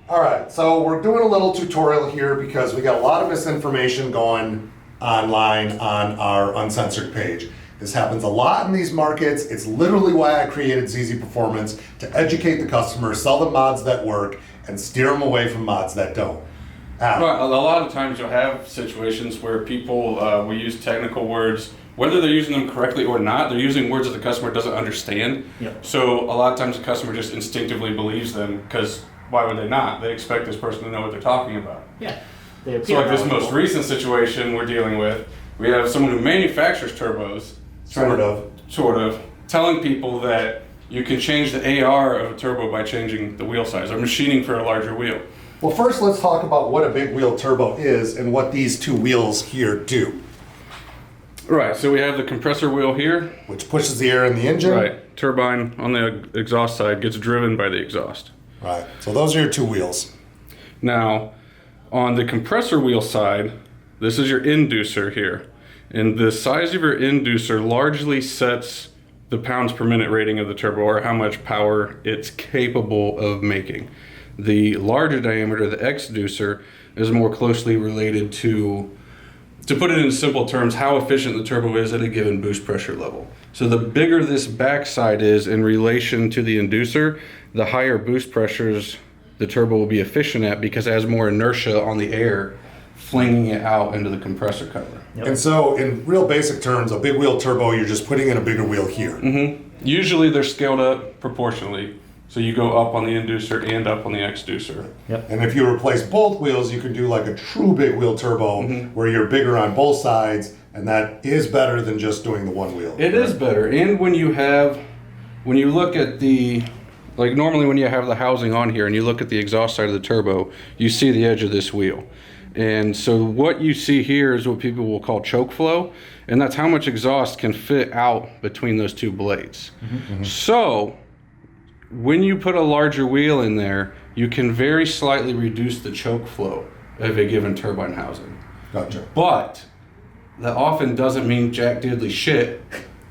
All right, so we're doing a little tutorial here because we got a lot of misinformation going online on our uncensored page. This happens a lot in these markets. It's literally why I created ZZPerformance, to educate the customer, sell them mods that work, and steer them away from mods that don't. Right, a lot of times you'll have situations where people will use technical words, whether they're using them correctly or not. They're using words that the customer doesn't understand. Yep. So a lot of times the customer just instinctively believes them, because why would they not? They expect this person to know what they're talking about. Yeah. So like this most recent situation we're dealing with, we have someone who manufactures turbos, sort of, telling people that you can change the AR of a turbo by changing the wheel size or machining for a larger wheel. Well, first let's talk about what a big wheel turbo is and what these two wheels here do. Right, so we have the compressor wheel here. Which pushes the air in the engine. Right, turbine on the exhaust side gets driven by the exhaust. Right, so those are your two wheels. Now, on the compressor wheel side, this is your inducer here. And the size of your inducer largely sets the pounds per minute rating of the turbo, or how much power it's capable of making. The larger diameter, the exducer, is more closely related to put it in simple terms, how efficient the turbo is at a given boost pressure level. So the bigger this backside is in relation to the inducer, the higher boost pressures the turbo will be efficient at, because it has more inertia on the air, flinging it out into the compressor cover. Yep. And so in real basic terms, a big wheel turbo, you're just putting in a bigger wheel here. Mm-hmm. Usually they're scaled up proportionally. So you go up on the inducer and up on the exducer. Yep. And if you replace both wheels, you can do like a true big wheel turbo where you're bigger on both sides, and that is better than just doing the one wheel. It is better. And when you look at like normally when you have the housing on here and you look at the exhaust side of the turbo, you see the edge of this wheel. And so what you see here is what people will call choke flow, and that's how much exhaust can fit out between those two blades. So when you put a larger wheel in there, you can very slightly reduce the choke flow of a given turbine housing. Gotcha. But that often doesn't mean jack diddly shit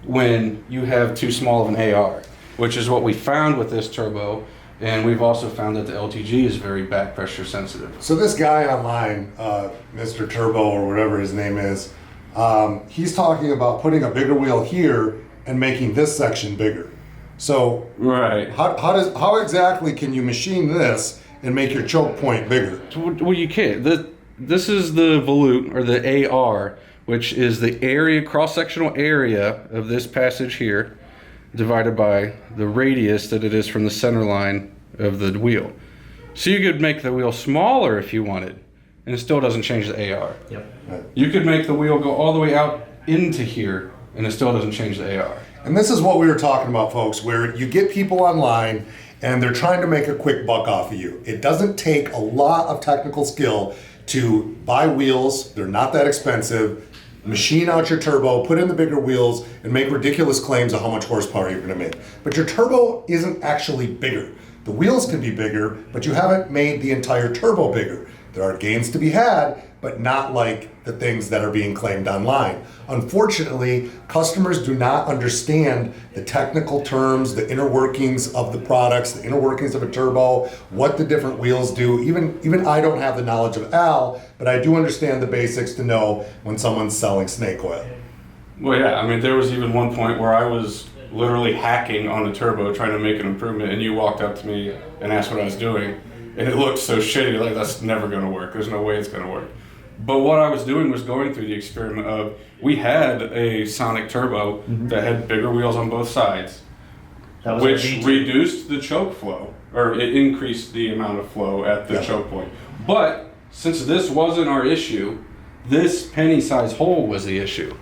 when you have too small of an AR, which is what we found with this turbo. And we've also found that the LTG is very back pressure sensitive. So this guy online, Mr. Turbo or whatever his name is, he's talking about putting a bigger wheel here and making this section bigger. So right, how exactly can you machine this and make your choke point bigger? Well, you can't. This is the volute, or the AR, which is the area, cross-sectional area of this passage here, divided by the radius that it is from the center line of the wheel. So you could make the wheel smaller if you wanted, and it still doesn't change the AR. Yep. Right. You could make the wheel go all the way out into here, and it still doesn't change the AR. And this is what we were talking about, folks, where you get people online and they're trying to make a quick buck off of you. It doesn't take a lot of technical skill to buy wheels. They're not that expensive. Machine out your turbo, put in the bigger wheels, and make ridiculous claims of how much horsepower you're going to make. But your turbo isn't actually bigger. The wheels can be bigger, but you haven't made the entire turbo bigger. There are gains to be had, but not like the things that are being claimed online. Unfortunately, customers do not understand the technical terms, the inner workings of the products, the inner workings of a turbo, what the different wheels do. Even I don't have the knowledge of Al, but I do understand the basics to know when someone's selling snake oil. Well, yeah, I mean, there was even one point where I was literally hacking on the turbo trying to make an improvement, and you walked up to me and asked what I was doing, and it looked so shitty, like that's never going to work. There's no way it's going to work. But what I was doing was going through the experiment of, we had a Sonic turbo that had bigger wheels on both sides, which reduced the choke flow, or it increased the amount of flow at the choke point. But since this wasn't our issue, this penny size hole was the issue.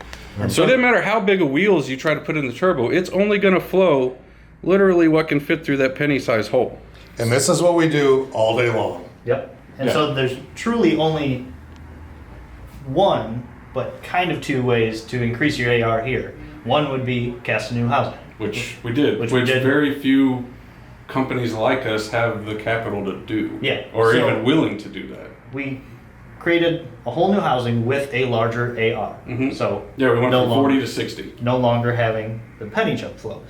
So it didn't matter how big of wheels you try to put in the turbo, it's only going to flow literally what can fit through that penny size hole. And this is what we do all day long. Yep. And so there's truly only one, but kind of two ways to increase your AR here. One would be cast a new housing. Which we did. Which very few companies like us have the capital to do. Yeah. Or even willing to do that. We created a whole new housing with a larger AR. So yeah, we went from 40 to 60. No longer having the penny choke flow.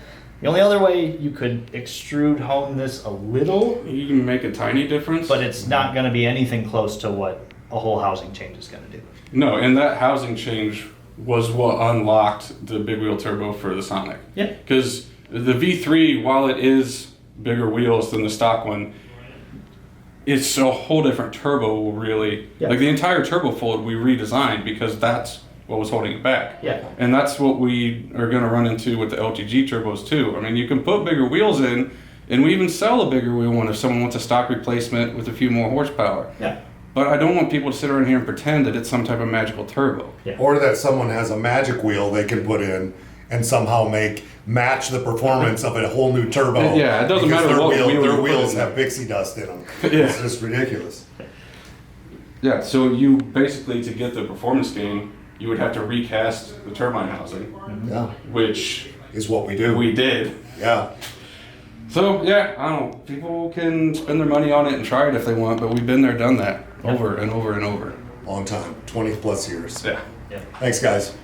The only other way you could extrude hone this a little, You can make a tiny difference. but it's not going to be anything close to what a whole housing change is going to do. No, and that housing change was what unlocked the big wheel turbo for the Sonic. Yeah. Because the V3, while it is bigger wheels than the stock one, it's a whole different turbo, really. Yeah. Like the entire turbo fold we redesigned because that's what was holding it back. Yeah. And that's what we are going to run into with the LTG turbos too. I mean, you can put bigger wheels in, and we even sell a bigger wheel one if someone wants a stock replacement with a few more horsepower. Yeah. But I don't want people to sit around here and pretend that it's some type of magical turbo. Yeah. Or that someone has a magic wheel they can put in and somehow match the performance of a whole new turbo. Yeah, it doesn't because matter what wheel their you put wheels in. have pixie dust in them. Yeah. It's just ridiculous. Yeah, so you basically, to get the performance gain, you would have to recast the turbine housing, Yeah, which is what we do. we did. Yeah. So, yeah, I don't know. People can spend their money on it and try it if they want, but we've been there, done that over and over and over. Long time, 20 plus years. Yeah. Yeah. Thanks, guys.